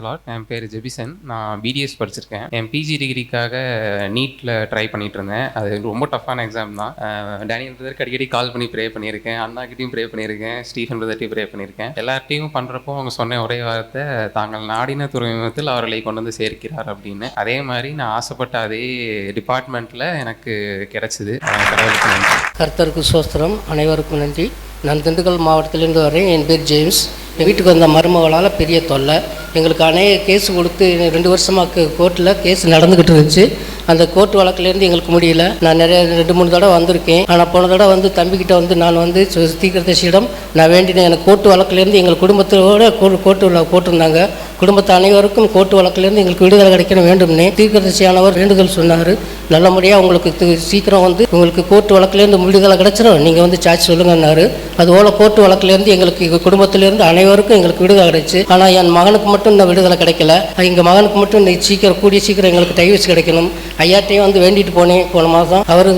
Lord. என் பேர் ஜெபிசன். நான் BDS படிச்சிருக்கேன். என் பிஜி டிகிரிக்காக நீட்டில் ட்ரை பண்ணிட்டு இருந்தேன். அது ரொம்ப டஃப்பான எக்ஸாம் தான். டேனியல் பிரதருக்கு அடிக்கடி கால் பண்ணி ப்ரே பண்ணியிருக்கேன். அண்ணாக்கிட்டையும் ப்ரே பண்ணியிருக்கேன். ஸ்டீஃபன் பிரதர்ட்டையும் ப்ரே பண்ணியிருக்கேன். எல்லார்ட்டையும் பண்ணுறப்போ அவங்க சொன்ன ஒரே வார்த்தை, தாங்கள் நாடின துறைமுகத்தில் அவர்களை கொண்டு வந்து சேர்க்கிறார் அப்படின்னு. அதே மாதிரி நான் ஆசைப்பட்ட அதே டிபார்ட்மெண்ட்டில் எனக்கு கிடைச்சிது. கடவுளுக்கு நன்றி. கர்த்தருக்கு சோஸ்திரம். அனைவருக்கும் நன்றி. நான் திண்டுக்கல் மாவட்டத்திலேருந்து வரேன். என் பேர் ஜேம்ஸ். எங்கள் வீட்டுக்கு வந்த மருமகளால் பெரிய தொல்லை. எங்களுக்கு அநேக கேஸ் கொடுத்து 2 வருஷமாக கோர்ட்டில் கேஸ் நடந்துக்கிட்டு இருந்துச்சு. அந்த கோர்ட் வழக்குலேருந்து எங்களுக்கு முடியல. நான் நிறைய 2-3 தடவை வந்திருக்கேன். ஆனால் போன தடவை வந்து தம்பிக்கிட்ட நான் தீர்க்கதரிசியிடம் நான் வேண்டினேன். எனக்கு கோர்ட்டு வழக்குலேருந்து எங்கள் குடும்பத்தோட கோர்ட்டு போட்டிருந்தாங்க. குடும்பத்தை அனைவருக்கும் கோர்ட்டு வழக்குலேருந்து எங்களுக்கு விடுதலை கிடைக்கணும் வேண்டும்னே தீர்க்கதரிசியானவர் வேண்டுதல் சொன்னார். நல்லபடியாக உங்களுக்கு சீக்கிரம் உங்களுக்கு கோர்ட்டு வழக்குலேருந்து விடுதலை கிடைச்சிடும், நீங்கள் சாட்சி சொல்லுங்கன்னாரு. அதுபோல் கோர்ட்டு வழக்குலேருந்து எங்களுக்கு குடும்பத்திலேருந்து அனைவருக்கும் எங்களுக்கு விடுதலை கிடைச்சு. ஆனால் என் மகனுக்கு மட்டும் இந்த விடுதலை கிடைக்கல. எங்கள் மகனுக்கு மட்டும் கூடிய சீக்கிரம் எங்களுக்கு டைவர்ஸ் கிடைக்கணும். ஐயாட்டையும் வேண்டிட்டு போனேன் போன மாதம். அவர்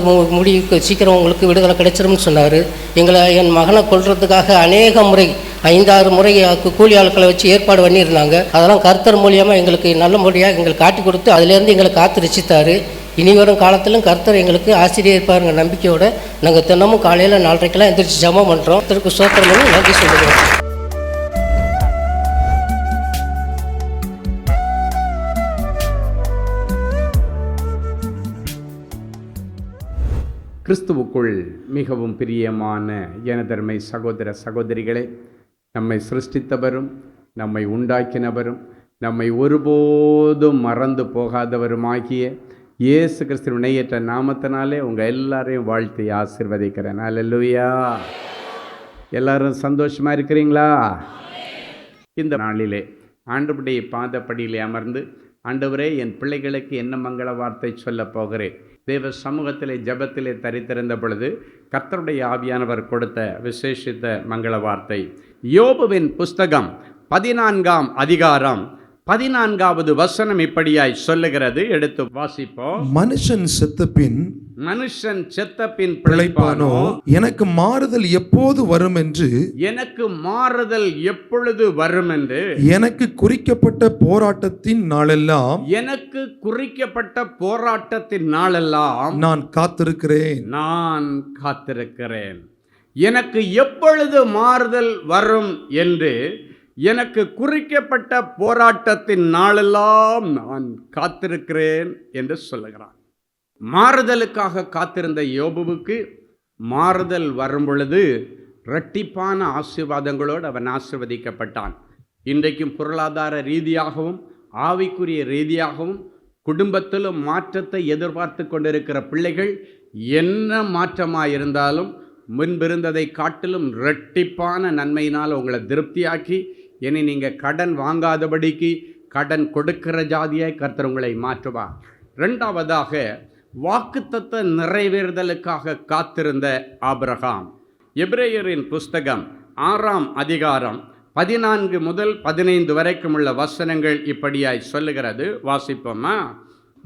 சீக்கிரம் உங்களுக்கு விடுதலை கிடைச்சிரும்னு சொன்னார். என் மகனை கொல்றதுக்காக அநேக முறை 5-6 முறை கூலி ஆட்களை வச்சு ஏற்பாடு பண்ணியிருந்தாங்க. அதெல்லாம் கர்த்தர் மூலியமாக எங்களுக்கு நல்லபடியாக எங்களுக்கு காட்டி கொடுத்து அதிலேருந்து எங்களை காத்து ரசித்தார். இனி வரும் காலத்திலும் கர்த்தர் எங்களுக்கு ஆசிரியர் இருப்பாருங்க நம்பிக்கையோடு நாங்கள் தினமும் காலையில் 4:30 எந்திரிச்சு ஜெபம் பண்ணுறோம். கர்த்தருக்கு ஸ்தோத்திரம் பண்ணி நன்றி சொல்லுகிறோம். கிறிஸ்துவுக்குள் மிகவும் பிரியமான எனதருமை சகோதர சகோதரிகளே, நம்மை சிருஷ்டித்தவரும் நம்மை உண்டாக்கினவரும் நம்மை ஒருபோதும் மறந்து போகாதவருமாகிய இயேசு கிறிஸ்துவின் இணையற்ற நாமத்தினாலே உங்கள் எல்லாரையும் வாழ்த்தி ஆசீர்வதிக்கிறேன். அல்லேலூயா. எல்லாரும் சந்தோஷமாக இருக்கிறீங்களா? இந்த நாளிலே ஆண்டவருடைய பாதப்படியிலே அமர்ந்து, ஆண்டவரே, என் பிள்ளைகளுக்கு என்ன மங்கள வார்த்தை சொல்ல போகிறேன். தேவ சமூகத்திலே ஜபத்திலே தரித்திருந்த பொழுது கர்த்தருடைய ஆவியானவர் கொடுத்த விசேஷித்த மங்கள வார்த்தை யோபுவின் புஸ்தகம் 14ஆம் அதிகாரம் 14வது வசனம் இப்படியாய் சொல்லுகிறது. எடுத்து வாசிப்போம். மனுஷன் செத்த பின் பிழைப்பானோ? எனக்கு மாறுதல் எப்போது வரும் என்று, எனக்கு மாறுதல் எப்பொழுது வரும் என்று, எனக்கு குறிக்கப்பட்ட போராட்டத்தின் நாளெல்லாம், எனக்கு குறிக்கப்பட்ட போராட்டத்தின் நாளெல்லாம் நான் காத்திருக்கிறேன். எனக்கு எப்பொழுது மாறுதல் வரும் என்று, எனக்கு குறிக்கப்பட்ட போராட்டத்தின் நாளெல்லாம் நான் காத்திருக்கிறேன் என்று சொல்லுகிறான். மாறுதலுக்காக காத்திருந்த யோபுவுக்கு மாறுதல் வரும் பொழுது இரட்டிப்பான ஆசீர்வாதங்களோடு அவன் ஆசீர்வதிக்கப்பட்டான். இன்றைக்கும் பொருளாதார ரீதியாகவும் ஆவிக்குரிய ரீதியாகவும் குடும்பத்திலும் மாற்றத்தை எதிர்பார்த்து கொண்டிருக்கிற பிள்ளைகள் என்ன மாற்றமாயிருந்தாலும் முன்பிருந்ததை காட்டிலும் இரட்டிப்பான நன்மையினால் உங்களை திருப்தியாக்கி, இனி நீங்கள் கடன் வாங்காதபடிக்கு கடன் கொடுக்கிற ஜாதியாய் கர்த்தர் உங்களை மாற்றுவார். 2வதாக வாக்குத்தத்த நிறைவேறுதலுக்காக காத்திருந்த ஆபிரகாம். எபிரேயரின் புஸ்தகம் 6ஆம் அதிகாரம் 14 முதல் 15 வரைக்கும் உள்ள வசனங்கள் இப்படியாய் சொல்லுகிறது. வாசிப்போமா?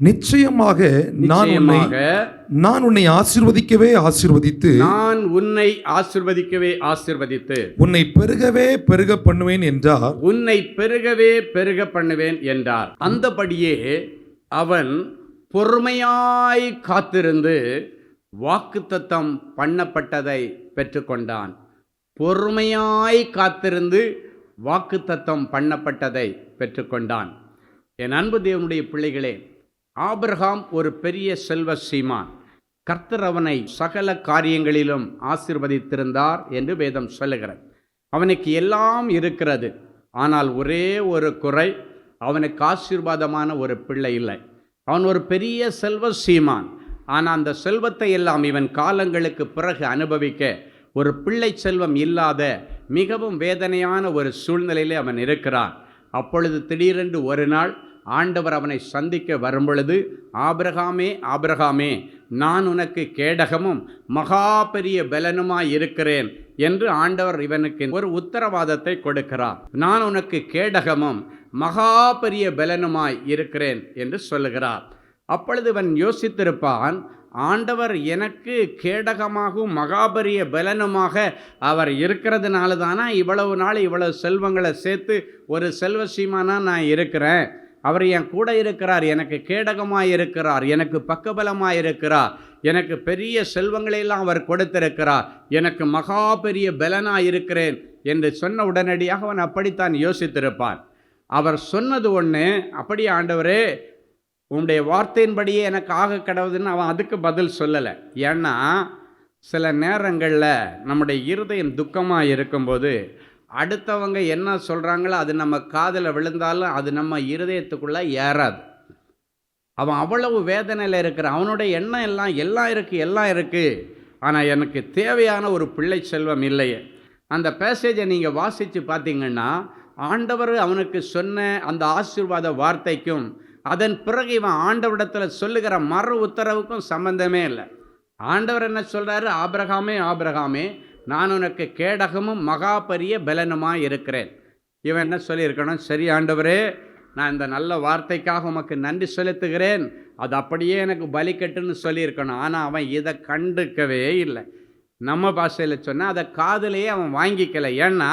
நிச்சயமாக நான் உன்னை ஆசீர்வதிக்கவே ஆசீர்வதித்து, உன்னை பெருகவே பெருக பண்ணுவேன் என்றார். அந்தபடியே அவன் பொறுமையாய் காத்திருந்து வாக்குத்தத்தம் பண்ணப்பட்டதை பெற்றுக்கொண்டான். பொறுமையாய் காத்திருந்து வாக்குத்தத்தம் பண்ணப்பட்டதை பெற்றுக்கொண்டான். என் அன்பு தேவனுடைய பிள்ளைகளே, ஆபிரகாம் ஒரு பெரிய செல்வ சீமான். கர்த்தர் அவனை சகல காரியங்களிலும் ஆசீர்வதித்திருந்தார் என்று வேதம் சொல்லுகிறது. அவனுக்கு எல்லாம் இருக்கிறது. ஆனால் ஒரே ஒரு குறை, அவனுக்கு ஆசீர்வாதமான ஒரு பிள்ளை இல்லை. அவன் ஒரு பெரிய செல்வ சீமான். ஆனால் அந்த செல்வத்தை எல்லாம் இவன் காலங்களுக்கு பிறகு அனுபவிக்க ஒரு பிள்ளை செல்வம் இல்லாத மிகவும் வேதனையான ஒரு சூழ்நிலையிலே அவன் இருக்கிறான். அப்பொழுது திடீரென்று ஒரு நாள் ஆண்டவர் அவனை சந்திக்க வரும்பொழுது, ஆபிரகாமே, ஆபிரகாமே, நான் உனக்கு கேடகமும் மகா பெரிய பலனுமாய் இருக்கிறேன் என்று ஆண்டவர் இவனுக்கு ஒரு உத்தரவாதத்தை கொடுக்கிறார். நான் உனக்கு கேடகமும் மகா பெரிய பலனுமாய் இருக்கிறேன் என்று சொல்லுகிறார். அப்பொழுது இவன் யோசித்திருப்பான், ஆண்டவர் எனக்கு கேடகமாகவும் மகாபரிய பலனுமாக அவர் இருக்கிறதுனால தானே இவ்வளவு நாள் இவ்வளவு செல்வங்களை சேர்த்து ஒரு செல்வ சீமானா நான் இருக்கிறேன். அவர் என் கூட இருக்கிறார், எனக்கு கேடகமாக இருக்கிறார், எனக்கு பக்கபலமாக இருக்கிறார், எனக்கு பெரிய செல்வங்களையெல்லாம் அவர் கொடுத்திருக்கிறார், எனக்கு மகா பெரிய பலனாக இருக்கிறேன் என்று சொன்ன உடனடியாக அவன் அப்படித்தான் யோசித்திருப்பான். அவர் சொன்னது ஒன்று, அப்படியே ஆண்டவரே உங்களுடைய வார்த்தையின்படியே எனக்கு ஆக கடவுதுன்னு அவன் அதுக்கு பதில் சொல்லலை. ஏன்னா சில நேரங்களில் நம்முடைய இருதயம் துக்கமாக இருக்கும்போது அடுத்தவங்க என்ன சொல்கிறாங்களோ அது நம்ம காதில் விழுந்தாலும் அது நம்ம இருதயத்துக்குள்ளே ஏறாது. அவன் அவ்வளவு வேதனையில் இருக்கிறான். அவனுடைய எண்ணம் எல்லாம் இருக்குது, ஆனால் எனக்கு தேவையான ஒரு பிள்ளை செல்வம் இல்லையே. அந்த பேசேஜை நீங்கள் வாசித்து பார்த்தீங்கன்னா ஆண்டவர் அவனுக்கு சொன்ன அந்த ஆசீர்வாத வார்த்தைக்கும் அதன் பிறகு இவன் ஆண்டவரிடத்தில் சொல்லுகிற மறு உத்தரவுக்கும் சம்பந்தமே இல்லை. ஆண்டவர் என்ன சொல்கிறாரு? ஆபிரகாமே நான் உனக்கு கேடகமும் மகா பெரிய பலனுமாக இருக்கிறேன். இவன் என்ன சொல்லியிருக்கணும்? சரி ஆண்டவரே, நான் இந்த நல்ல வார்த்தைக்காக உமக்கு நன்றி செலுத்துகிறேன், அது அப்படியே எனக்கு பலிக்கட்டுன்னு சொல்லியிருக்கணும். ஆனால் அவன் இதை கண்டுக்கவே இல்லை. நம்ம பாஷையில் சொன்னால் அதை காதிலேயே அவன் வாங்கிக்கலை. ஏன்னா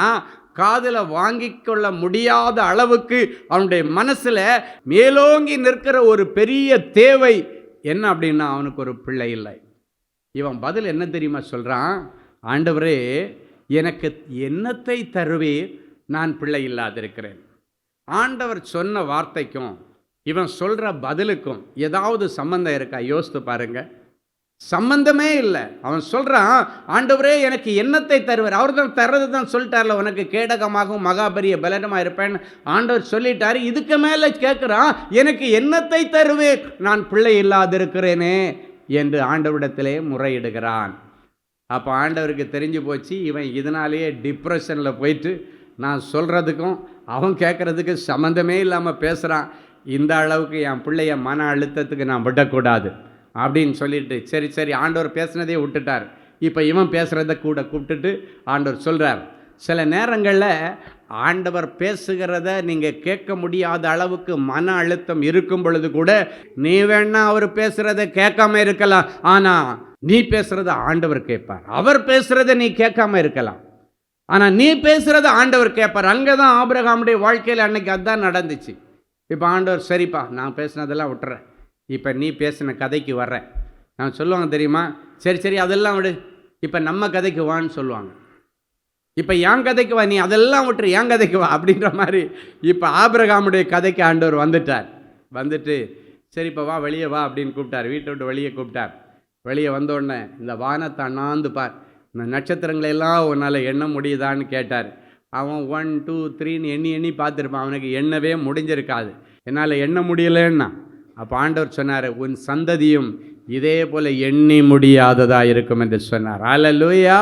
காதில் வாங்கி கொள்ள முடியாத அளவுக்கு அவனுடைய மனசில் மேலோங்கி நிற்கிற ஒரு பெரிய தேவை என்ன அப்படின்னா அவனுக்கு ஒரு பிள்ளை இல்லை. இவன் பதில் என்ன தெரியுமா சொல்கிறான்? ஆண்டவரே, எனக்கு என்னத்தை தருவீர், நான் பிள்ளை இல்லாதிருக்கிறேன். ஆண்டவர் சொன்ன வார்த்தைக்கும் இவன் சொல்கிற பதிலுக்கும் ஏதாவது சம்பந்தம் இருக்கா? யோசித்து பாருங்க. சம்பந்தமே இல்லை. அவன் சொல்கிறான், ஆண்டவரே எனக்கு என்னத்தை தருவார். அவர் தான் தர்றது தான் சொல்லிட்டார்ல, உனக்கு கேடகமாகவும் மகாபரிய பலனமாக இருப்பேன் ஆண்டவர் சொல்லிட்டார். இதுக்கு மேலே கேட்குறான், எனக்கு என்னத்தை தருவேன், நான் பிள்ளை இல்லாதிருக்கிறேனே என்று ஆண்டவரிடத்திலே முறையிடுகிறான். அப்போ ஆண்டவருக்கு தெரிஞ்சு போச்சு, இவன் இதனாலேயே டிப்ரெஷனில் போயிட்டு நான் சொல்கிறதுக்கும் அவன் கேட்குறதுக்கு சம்மந்தமே இல்லாமல் பேசுகிறான். இந்த அளவுக்கு என் பிள்ளைய மன அழுத்தத்துக்கு நான் விடக்கூடாது அப்படின்னு சொல்லிட்டு சரி ஆண்டவர் பேசுனதே விட்டுட்டார். இப்போ இவன் பேசுகிறத கூட கூப்பிட்டுட்டு ஆண்டவர் சொல்கிறார், சில நேரங்களில் ஆண்டவர் பேசுகிறத நீங்கள் கேட்க முடியாத அளவுக்கு மன அழுத்தம் இருக்கும் பொழுது கூட நீ வேணா அவர் பேசுகிறத கேட்காம இருக்கலாம், ஆனால் நீ பேசுகிறத ஆண்டவர் கேட்பார். அவர் பேசுகிறத நீ கேட்காம இருக்கலாம், ஆனால் நீ பேசுகிறத ஆண்டவர் கேட்பார். அங்கே தான் ஆபிரகாமுடைய வாழ்க்கையில் அன்னைக்கு அதுதான் நடந்துச்சு. இப்போ ஆண்டவர், சரிப்பா நான் பேசுனதெல்லாம் விட்டுறேன், இப்போ நீ பேசின கதைக்கு வர்றேன். நான் சொல்லுவாங்க தெரியுமா, சரி அதெல்லாம் விடு, இப்போ நம்ம கதைக்கு வான்னு சொல்லுவாங்க. இப்போ என் கதைக்கு வா, நீ அதெல்லாம் விட்டுரு, என் கதைக்கு வா அப்படின்ற மாதிரி இப்போ ஆபிரகாமுடைய கதைக்கு ஆண்டவர் வந்துட்டு சரிப்பா வா, வெளியே வா அப்படின்னு கூப்பிட்டார். வீட்டை விட்டு வெளியே கூப்பிட்டார். வெளியே வந்தோடனே இந்த வானத்தை அண்ணாந்து பார், இந்த நட்சத்திரங்களையெல்லாம் உன்னால் எண்ண முடியுதான்னு கேட்டார். அவன் 1 2 3ன்னு எண்ணி பார்த்துருப்பான். அவனுக்கு எண்ணவே முடிஞ்சிருக்காது. என்னால் எண்ண முடியலன்னா அப்போ ஆண்டவர் சொன்னார், உன் சந்ததியும் இதே போல் எண்ணி முடியாததாக இருக்கும் என்று சொன்னார். அல்லேலூயா.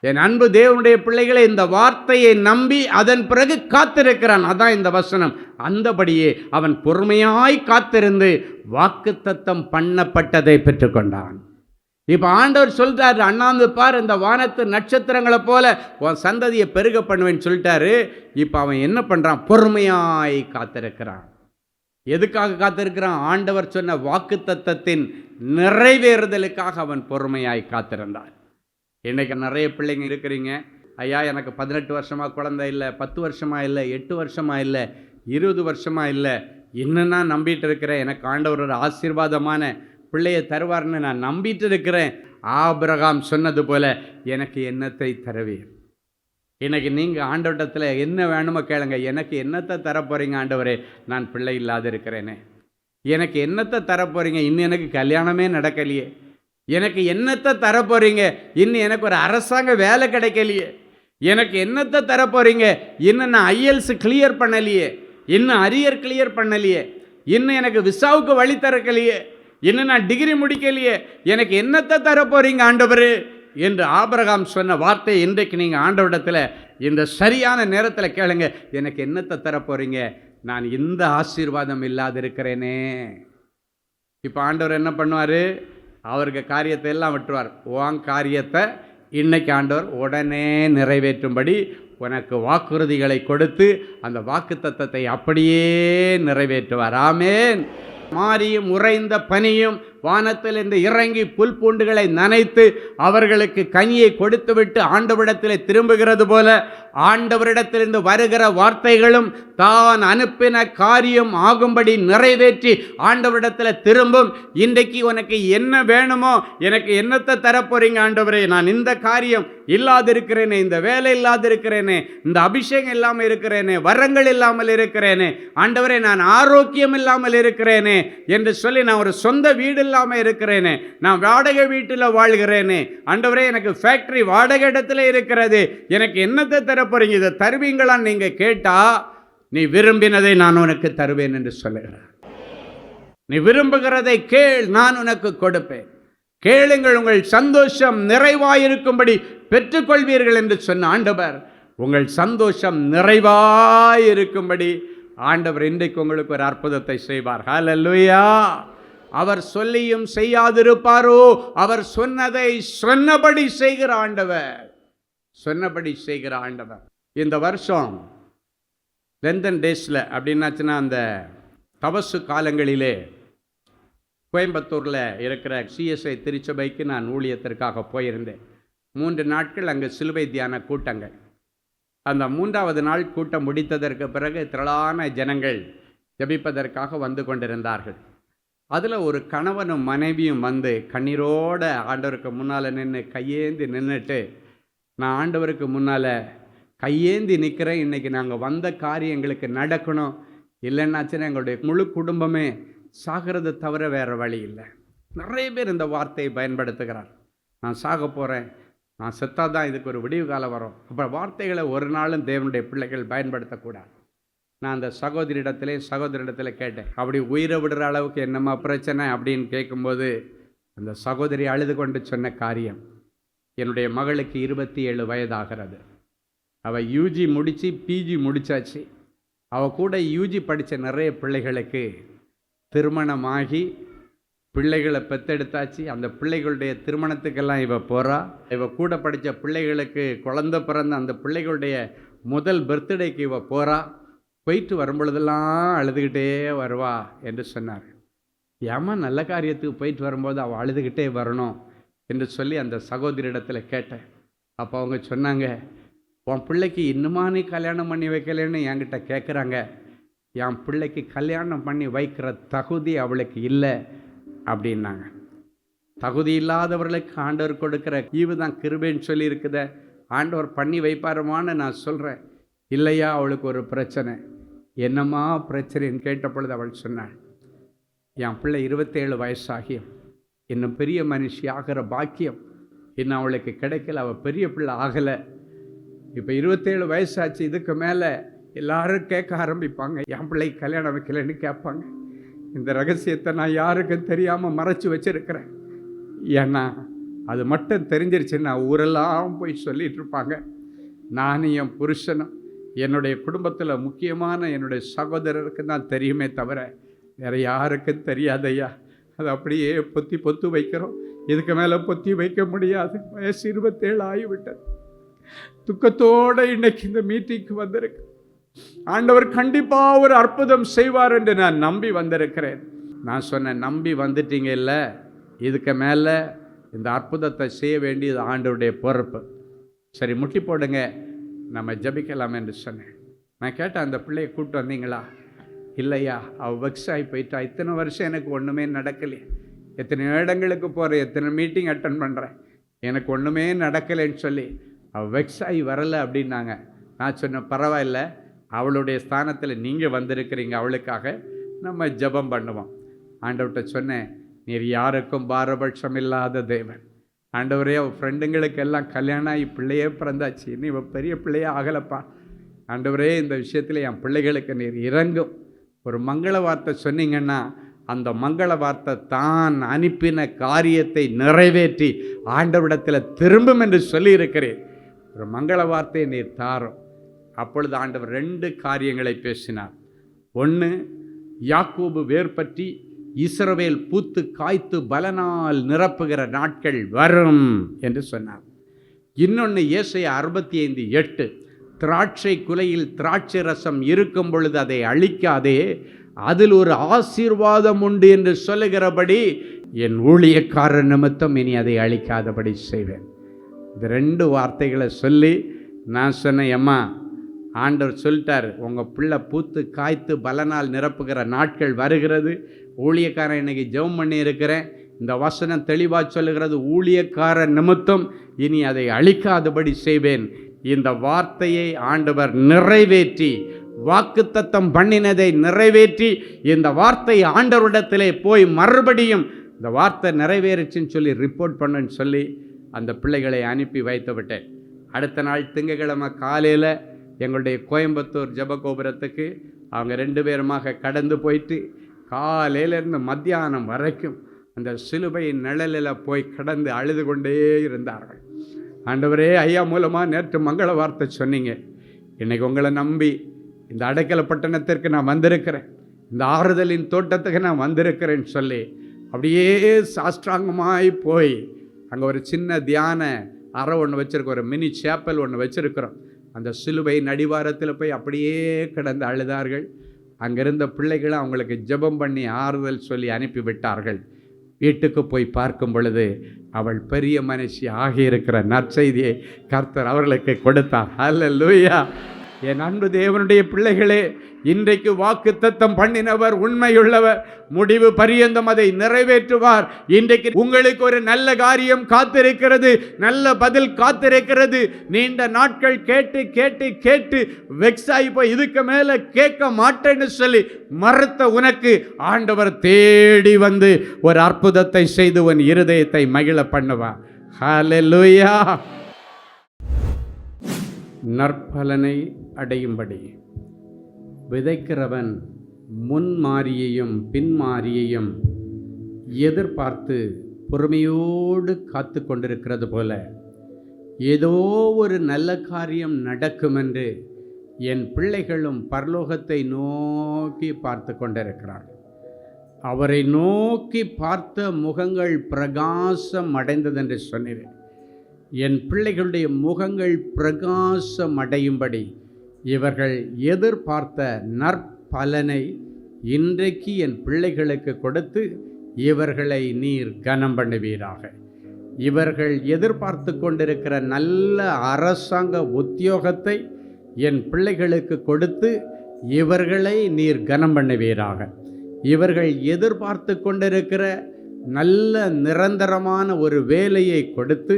என் அன்பு தேவனுடைய பிள்ளைகளை, இந்த வார்த்தையை நம்பி அதன் பிறகு காத்திருக்கிறான். அதான் இந்த வசனம். அந்தபடியே அவன் பொறுமையாய் காத்திருந்து வாக்குத்தத்தம் பண்ணப்பட்டதை பெற்றுக்கொண்டான். இப்போ ஆண்டவர் சொல்றாரு, அண்ணாந்து பார், இந்த வானத்து நட்சத்திரங்களை போல உன் சந்ததியை பெருக பண்ணுவேன்னு சொல்லிட்டாரு. இப்போ அவன் என்ன பண்ணுறான்? பொறுமையாய் காத்திருக்கிறான். எதுக்காக காத்திருக்கிறான்? ஆண்டவர் சொன்ன வாக்குத்தத்தத்தின் நிறைவேறுதலுக்காக அவன் பொறுமையாய் காத்திருந்தான். இன்றைக்கி நிறைய பிள்ளைங்க இருக்கிறீங்க, ஐயா எனக்கு 18 வருஷமாக குழந்தை இல்லை, 10 வருஷமாக இல்லை, 8 வருஷமாக இல்லை, 20 வருஷமாக இல்லை, இன்னும் நான் நம்பிட்டு இருக்கிறேன், எனக்கு ஆண்டவர் ஒரு ஆசீர்வாதமான பிள்ளையை தருவார்னு நான் நம்பிட்டு இருக்கிறேன். ஆபிரகாம் சொன்னது போல எனக்கு என்னத்தை தருவீர். இன்னைக்கு நீங்கள் ஆண்டவரிடத்தில் என்ன வேணுமோ கேளுங்க. எனக்கு என்னத்தை தரப்போகிறீங்க ஆண்டவரே? நான் பிள்ளை இல்லாத இருக்கிறேனே. எனக்கு என்னத்தை தரப்போகிறீங்க? இன்னும் எனக்கு கல்யாணமே நடக்கலையே. எனக்கு என்னத்தை தரப்போகிறீங்க? இன்னும் எனக்கு ஒரு அரசாங்க வேலை கிடைக்கலையே. எனக்கு என்னத்தை தரப்போகிறீங்க? இன்னும் நான் ஐஎல்ஸ் கிளியர் பண்ணலையே, இன்னும் அரியர் கிளியர் பண்ணலையே, இன்னும் எனக்கு விசாவுக்கு வழி திறக்கலையே, இன்னும் நான் டிகிரி முடிக்கலையே. எனக்கு என்னத்தை தரப்போகிறீங்க ஆண்டவரே என்று ஆபிரகாம் சொன்ன வார்த்தை இன்றைக்கு நீங்கள் ஆண்டவரிடத்தில் இந்த சரியான நேரத்தில் கேளுங்க. எனக்கு என்னத்தை தரப்போகிறீங்க? நான் இந்த ஆசீர்வாதம் இல்லாது இருக்கிறேனே. இப்போ ஆண்டவர் என்ன பண்ணுவார்? அவருக்கு காரியத்தை எல்லாம் விட்டுருவார். உன் காரியத்தை இன்னைக்கு ஆண்டவர் உடனே நிறைவேற்றும்படி உனக்கு வாக்குறுதிகளை கொடுத்து அந்த வாக்குத்தத்தத்தை அப்படியே நிறைவேற்றுவார். ஆமேன். மாரியும் உறைந்த பனியும் வானத்திலிருந்து இறங்கி புல் பூண்டுகளை நனைத்து அவர்களுக்கு கனியை கொடுத்துவிட்டு ஆண்டவரிடத்தில் திரும்புகிறது போல ஆண்டவரிடத்திலிருந்து வருகிற வார்த்தைகளும் தான் அனுப்பின காரியம் ஆகும்படி நிறைவேற்றி ஆண்டவரிடத்தில் திரும்பும். இன்றைக்கு உனக்கு என்ன வேணுமோ, எனக்கு என்னத்தை தரப்போறீங்க ஆண்டவரே, நான் இந்த காரியம் இல்லாதிருக்கிறேனே, இந்த வேலை இல்லாதிருக்கிறேனே, இந்த அபிஷேகம் இல்லாமல் இருக்கிறேனே, வரங்கள் இல்லாமல் இருக்கிறேனே ஆண்டவரே, நான் ஆரோக்கியம் இல்லாமல் இருக்கிறேனே என்று சொல்லி, நான் ஒரு சொந்த வீடு இல்லாமல் இருக்கிறேனே, நான் வாடகை வீட்டில் வாழ்கிறேனே ஆண்டவரே, எனக்கு ஃபேக்டரி வாடகை இடத்துல இருக்கிறது, எனக்கு என்னத்தை தரப்போறீங்க, இதை தருவீங்களான்னு நீங்க கேட்டா, நீ விரும்பினதை நான் உனக்கு தருவேன் என்று சொல்லுகிறார். நீ விரும்புகிறதை கேள், நான் உனக்கு கொடுப்பேன். கேளுங்கள், உங்கள் சந்தோஷம் நிறைவாயிருக்கும்படி பெற்றுக்கொள்வீர்கள் என்று சொன்ன ஆண்டவர், உங்கள் சந்தோஷம் நிறைவாயிருக்கும்படி ஆண்டவர் இன்றைக்கு உங்களுக்கு ஒரு அற்புதத்தை செய்வார். ஹல்லேலூயா. அவர் சொல்லியும் செய்யாதிருப்பாரோ? அவர் சொன்னதை சொன்னபடி செய்கிற ஆண்டவர், சொன்னபடி செய்கிற ஆண்டவர். இந்த வருஷம் லெந்தன் டேஸில் அப்படின்னாச்சுன்னா அந்த தபசு காலங்களிலே கோயம்புத்தூரில் இருக்கிற சிஎஸ்ஐ திருச்சபைக்கு நான் ஊழியத்திற்காக போயிருந்தேன். 3 நாட்கள் அங்கே சிலுவை தியான கூட்டங்கள். அந்த 3வது நாள் கூட்டம் முடித்ததற்கு பிறகு திரளான ஜனங்கள் ஜெபிப்பதற்காக வந்து கொண்டிருந்தார்கள். அதில் ஒரு கணவனும் மனைவியும் வந்து கண்ணீரோட ஆண்டவருக்கு முன்னால் நின்று கையேந்தி நின்றுட்டு, நான் ஆண்டவருக்கு முன்னால் கையேந்தி நிற்கிறேன், இன்றைக்கி நாங்கள் வந்த காரியம் எங்களுக்கு நடக்கணும், இல்லைன்னாச்சுன்னா எங்களுடைய முழு குடும்பமே சாகிறத தவிர வேறு வழி இல்லை. நிறைய பேர் இந்த வார்த்தையை பயன்படுத்துகிறார். நான் சாக போகிறேன், நான் செத்தாதான் இதுக்கு ஒரு விடிவு காலம் வரும். அப்புறம் வார்த்தைகளை ஒரு நாளும் தேவனுடைய பிள்ளைகள் பயன்படுத்தக்கூடாது. நான் அந்த சகோதரிடத்தில் கேட்டேன், அப்படி உயிரை விடுற அளவுக்கு என்னம்மா பிரச்சனை அப்படின்னு கேட்கும்போது, அந்த சகோதரி அழுது கொண்டு சொன்ன காரியம், என்னுடைய மகளுக்கு 27 வயதாகிறது. அவள் யூஜி முடித்து பிஜி முடித்தாச்சு. அவள் கூட யூஜி படித்த நிறைய பிள்ளைகளுக்கு திருமணமாகி பிள்ளைகளை பெற்றெடுத்தாச்சு. அந்த பிள்ளைகளுடைய திருமணத்துக்கெல்லாம் இவள் போகிறா. இவள் கூட படித்த பிள்ளைகளுக்கு குழந்தை பிறந்த அந்த பிள்ளைகளுடைய முதல் பர்த்டேக்கு இவள் போகிறா. போயிட்டு வரும்பொழுதெல்லாம் அழுதுகிட்டே வருவா என்று சொன்னார். ஏமா நல்ல காரியத்துக்கு போயிட்டு வரும்போது அவள் அழுதுகிட்டே வரணும் என்று சொல்லி அந்த சகோதரியிடத்தில் கேட்டேன். அப்போ அவங்க சொன்னாங்க, உன் பிள்ளைக்கு இன்னுமா நீ கல்யாணம் பண்ணி வைக்கலன்னு என்கிட்ட கேட்குறாங்க. என் பிள்ளைக்கு கல்யாணம் பண்ணி வைக்கிற தகுதி அவளுக்கு இல்லை அப்படின்னாங்க. தகுதி இல்லாதவர்களுக்கு ஆண்டவர் கொடுக்குற ஈவு தான் கிருபைன்னு சொல்லி இருக்குத, ஆண்டவர் பண்ணி வைப்பாருமான்னு நான் சொல்கிறேன். இல்லையா, அவளுக்கு ஒரு பிரச்சனை. என்னம்மா பிரச்சனைன்னு கேட்ட பொழுது அவள் சொன்னாள், என் பிள்ளை 27 வயசாகியும் இன்னும் பெரிய மனுஷி ஆகிற பாக்கியம் இன்னும் அவளுக்கு கிடைக்கல. அவள் பெரிய பிள்ளை ஆகலை. இப்போ 27 வயசாச்சு. இதுக்கு மேலே எல்லாரும் கேட்க ஆரம்பிப்பாங்க, என் பிள்ளைக்கு கல்யாணம் வைக்கலைன்னு கேட்பாங்க. இந்த ரகசியத்தை நான் யாருக்கும் தெரியாமல் மறைச்சி வச்சுருக்கிறேன். ஏன்னா அது மட்டும் தெரிஞ்சிருச்சுன்னா ஊரெல்லாம் போய் சொல்லிகிட்டு இருப்பாங்க. நானும் என் புருஷனும் என்னுடைய குடும்பத்தில் முக்கியமான என்னுடைய சகோதரருக்கு தான் தெரியுமே தவிர வேறு யாருக்கும் தெரியாதையா. அது அப்படியே பொத்து வைக்கிறோம். இதுக்கு மேலே பொத்தி வைக்க முடியாது. வயசு 27 ஆகிவிட்டது. துக்கத்தோடு இன்னைக்கு இந்த மீட்டிங்க்கு வந்திருக்கு. ஆண்டவர் கண்டிப்பாக ஒரு அற்புதம் செய்வார் என்று நான் நம்பி வந்திருக்கிறேன். நான் சொன்னேன், நம்பி வந்துட்டீங்க இல்லை, இதுக்கு மேலே இந்த அற்புதத்தை செய்ய வேண்டியது ஆண்டவருடைய பொறுப்பு. சரி முட்டி போடுங்க, நம்ம ஜபிக்கலாம் என்று சொன்னேன். நான் கேட்டேன், அந்த பிள்ளையை கூப்பிட்டு வந்தீங்களா? இல்லையா, அவள் வெக்ஸ் ஆகி போயிட்டா. இத்தனை வருஷம் எனக்கு ஒன்றுமே நடக்கலையே, எத்தனை இடங்களுக்கு போகிறேன், எத்தனை மீட்டிங் அட்டன் பண்ணுறேன், எனக்கு ஒன்றுமே நடக்கலைன்னு சொல்லி அவள் வெக்ஸ் ஆகி வரலை அப்படின்னாங்க. நான் சொன்னேன், பரவாயில்ல, அவளுடைய ஸ்தானத்தில் நீங்கள் வந்திருக்கிறீங்க, அவளுக்காக நம்ம ஜெபம் பண்ணுவோம். ஆண்டவர்கிட்ட சொன்னேன், நீர் யாருக்கும் பாரபட்சம் இல்லாத தேவன். ஆண்டவரே, அவள் ஃப்ரெண்டுங்களுக்கெல்லாம் கல்யாணம் ஆகி பிள்ளையே பிறந்தாச்சு, இன்னும் இவள் பெரிய பிள்ளையே ஆகலப்பா. ஆண்டவரே, இந்த விஷயத்தில் என் பிள்ளைகளுக்கு நீர் இறங்கும் ஒரு மங்கள வார்த்தை சொன்னீங்கன்னா, அந்த மங்கள வார்த்தை தான் அனுப்பின காரியத்தை நிறைவேற்றி ஆண்டவரிடத்தில் திரும்பும் என்று சொல்லியிருக்கிறேன். ஒரு மங்கள வார்த்தையை நீர் தாரும். அப்பொழுது ஆண்டவர் 2 காரியங்களை பேசினார். ஒன்று, யாக்கோபு வேர் பற்றி இஸ்ரவேல் பூத்து காய்த்து பலனால் நிரப்புகிற நாட்கள் வரும் என்று சொன்னார். இன்னொன்று, ஏசாயா 65:8, திராட்சை குலையில் திராட்சை ரசம் இருக்கும் பொழுது அதை அழிக்காதே, அதில் ஒரு ஆசீர்வாதம் உண்டு என்று சொல்லுகிறபடி என் ஊழியக்காரர் நிமித்தம் இனி அதை அழிக்காதபடி செய்வேன். இந்த 2 வார்த்தைகளை சொல்லி நான் சொன்னேன், அம்மா ஆண்டவர் சொல்லிட்டார், உங்கள் பிள்ளை பூத்து காய்த்து பலனால் நிரப்புகிற நாட்கள் வருகிறது. ஊழியக்காரன் இன்னைக்கு ஜெபம் பண்ணி இருக்கிறேன். இந்த வசனம் தெளிவாக சொல்லுகிறது, ஊழியக்காரர் நிமித்தம் இனி அதை அழிக்காதபடி செய்வேன். இந்த வார்த்தையை ஆண்டவர் நிறைவேற்றி, வாக்குத்தத்தம் பண்ணினதை நிறைவேற்றி, இந்த வார்த்தை ஆண்டவரிடத்திலே போய் மறுபடியும் இந்த வார்த்தை நிறைவேறுச்சுன்னு சொல்லி ரிப்போர்ட் பண்ணுன்னு சொல்லி அந்த பிள்ளைகளை அனுப்பி வைத்து விட்டேன். அடுத்த நாள் திங்கட்கிழமை காலையில் எங்களுடைய கோயம்புத்தூர் ஜெபகோபுரத்துக்கு அவங்க 2 பேருமாக கடந்து போயிட்டு காலையிலேருந்து மத்தியானம் வரைக்கும் அந்த சிலுவையின் நிழலில் போய் கடந்து அழுது கொண்டே இருந்தார்கள். ஆண்டவரே, ஐயா மூலமாக நேற்று மங்கள வார்த்தை சொன்னீங்க, இன்றைக்கி உங்களை நம்பி இந்த அடைக்கல பட்டணத்திற்கு நான் வந்திருக்கிறேன், இந்த ஆறுதலின் தோட்டத்துக்கு நான் வந்திருக்கிறேன்னு சொல்லி அப்படியே சாஷ்டாங்கமாய் போய் அங்கே ஒரு சின்ன தியான அறை ஒன்று வச்சுருக்கோம், ஒரு மினி சேப்பல் ஒன்று வச்சுருக்கிறோம். அந்த சிலுவை நடிவாரத்தில் போய் அப்படியே கிடந்து அழுதார்கள். அங்கிருந்த பிள்ளைகளை அவங்களுக்கு ஜெபம் பண்ணி ஆறுதல் சொல்லி அனுப்பிவிட்டார்கள். வீட்டுக்கு போய் பார்க்கும் பொழுது அவள் பெரிய மனுஷி ஆகியிருக்கிற நற்செய்தியை கர்த்தர் அவர்களுக்கு கொடுத்தார். அல்லேலூயா! என் அன்பு தேவனுடைய பிள்ளைகளே, இன்றைக்கு வாக்குத்தத்தம் பண்ணினவர் உண்மையுள்ளவர், முடிவு பரியந்தம் அதை நிறைவேற்றுவார். இன்றைக்கு உங்களுக்கு ஒரு நல்ல காரியம் காத்திருக்கிறது, நல்ல பதில் காத்திருக்கிறது. நீண்ட நாட்கள் கேட்டு கேட்டு கேட்டு வெக்ஸாகி போய் இதுக்கு மேலே கேட்க மாட்டேன்னு சொல்லி மறுத்த உனக்கு ஆண்டவர் தேடி வந்து ஒரு அற்புதத்தை செய்து உன் இருதயத்தை மகிழ பண்ணுவார். ஹல்லேலூயா! நற்பலனை அடையும்படி விதைக்கிறவன் முன்மாரியையும் பின்மாரியையும் எதிர்பார்த்து பொறுமையோடு காத்து கொண்டிருக்கிறது போல ஏதோ ஒரு நல்ல காரியம் நடக்கும் என்று என் பிள்ளைகளும் பரலோகத்தை நோக்கி பார்த்து கொண்டிருக்கிறார்கள். அவரை நோக்கி பார்த்த முகங்கள் பிரகாசம் அடைந்ததென்று சொன்னேன். என் பிள்ளைகளுடைய முகங்கள் பிரகாசம் அடையும்படி இவர்கள் எதிர்பார்த்த நற்பலனை இன்றைக்கு என் பிள்ளைகளுக்கு கொடுத்து இவர்களை நீர் கனம் பண்ணுவீராக. இவர்கள் எதிர்பார்த்து கொண்டிருக்கிற நல்ல அரசாங்க உத்தியோகத்தை என் பிள்ளைகளுக்கு கொடுத்து இவர்களை நீர் கனம் பண்ணுவீராக. இவர்கள் எதிர்பார்த்து கொண்டிருக்கிற நல்ல நிரந்தரமான ஒரு வேலையை கொடுத்து,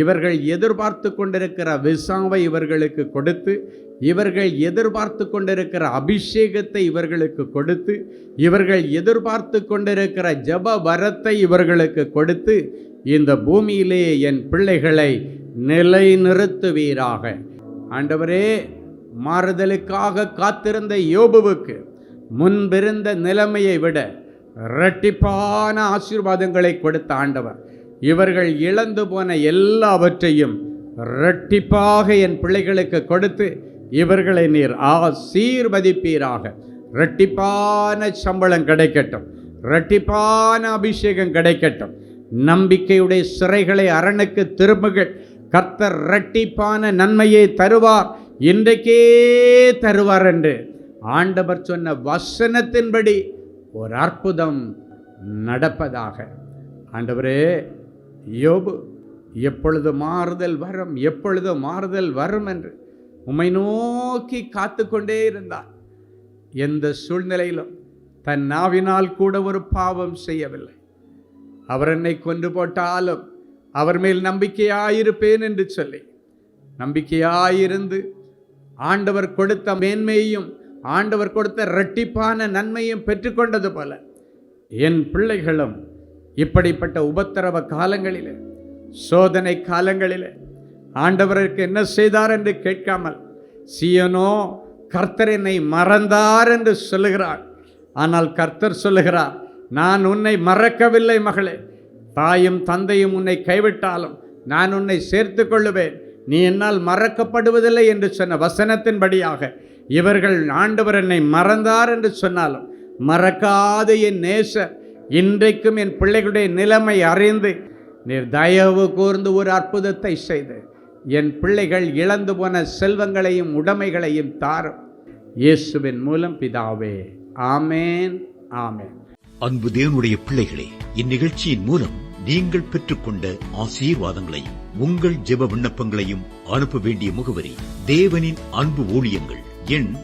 இவர்கள் எதிர்பார்த்து கொண்டிருக்கிற விசாவை இவர்களுக்கு கொடுத்து, இவர்கள் எதிர்பார்த்து கொண்டிருக்கிற அபிஷேகத்தை இவர்களுக்கு கொடுத்து, இவர்கள் எதிர்பார்த்து கொண்டிருக்கிற ஜப வரத்தை இவர்களுக்கு கொடுத்து, இந்த பூமியிலே என் பிள்ளைகளை நிலைநிறுத்துவீராக. ஆண்டவரே, மாறுதலுக்காக காத்திருந்த யோபுவுக்கு முன்பிருந்த நிலைமையை விட இரட்டிப்பான ஆசீர்வாதங்களை கொடுத்த ஆண்டவர் இவர்கள் இழந்து போன எல்லாவற்றையும் இரட்டிப்பாக என் பிள்ளைகளுக்கு கொடுத்து இவர்களை நீர் ஆசீர்வதிப்பீராக. இரட்டிப்பான சம்பளம் கிடைக்கட்டும், இரட்டிப்பான அபிஷேகம் கிடைக்கட்டும். நம்பிக்கையுடைய சிறைகளை அரணுக்கு திரும்புகள். கர்த்தர் இரட்டிப்பான நன்மையை தருவார், இன்றைக்கே தருவார் என்று ஆண்டவர் சொன்ன வசனத்தின்படி ஒரு அற்புதம் நடப்பதாக. ஆண்டவரே, யோபு எப்பொழுது மாறுதல் வரும், எப்பொழுது மாறுதல் வரும் என்று உம்மை நோக்கி காத்து கொண்டே இருந்தார். எந்த சூழ்நிலையிலும் தன் நாவினால் கூட ஒரு பாவம் செய்யவில்லை. அவர் என்னை கொண்டு போட்டாலும் அவர் மேல் நம்பிக்கையாயிருப்பேன் என்று சொல்லி நம்பிக்கையாயிருந்து ஆண்டவர் கொடுத்த மேன்மையையும் ஆண்டவர் கொடுத்த இரட்டிப்பான நன்மையும் பெற்றுக்கொண்டது போல என் பிள்ளைகளும் இப்படிப்பட்ட உபத்திரவ காலங்களிலே, சோதனை காலங்களிலே ஆண்டவருக்கு என்ன செய்தார் என்று கேட்காமல், சீயோனோ கர்த்தர் என்னை மறந்தார் என்று சொல்லுகிறார். ஆனால் கர்த்தர் சொல்லுகிறார், நான் உன்னை மறக்கவில்லை மகளே. தாயும் தந்தையும் உன்னை கைவிட்டாலும் நான் உன்னை சேர்த்து கொள்ளுவேன், நீ என்னால் மறக்கப்படுவதில்லை என்று சொன்ன வசனத்தின்படியாக இவர்கள் ஆண்டவர் என்னை மறந்தார் என்று சொன்னாலும் மறக்காத என் நேசர் இன்றைக்கும் என் பிள்ளைகளுடைய நிலைமை அறிந்து நீர் தயவு கூர்ந்து ஒரு அற்புதத்தை செய்து என் பிள்ளைகள் இழந்து போன செல்வங்களையும் உடைமைகளையும் தாரும். இயேசுவின் மூலம் பிதாவே, ஆமேன், ஆமேன். அன்பு தேவனுடைய பிள்ளைகளே, இந்நிகழ்ச்சியின் மூலம் நீங்கள் பெற்றுக்கொண்ட ஆசீர்வாதங்களையும் உங்கள் ஜெப விண்ணப்பங்களையும் அனுப்ப வேண்டிய முகவரி: தேவனின் அன்பு ஊழியங்கள், எண்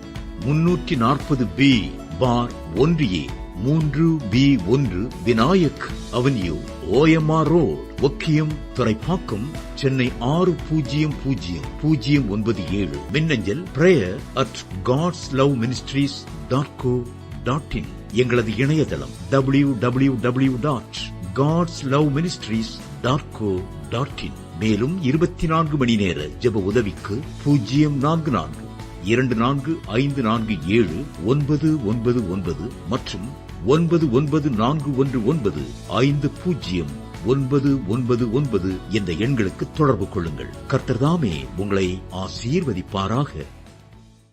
340B பார் 1A 3B1 Vinayak avenue, OMR road, Okkiyam, Thoraipakkam, Chennai 600097. மின்னஞ்சல் prayer@godsloveministries.co.in. எங்களது இணையதளம் www.godsloveministries.co.in. மேலும் 24 மணி நேர ஜெப உதவிக்கு 04454479999 மற்றும் 9941950999 என்ற எண்களுக்கு தொடர்பு கொள்ளுங்கள். கர்த்தர் தாமே உங்களை ஆசீர்வதிப்பாராக.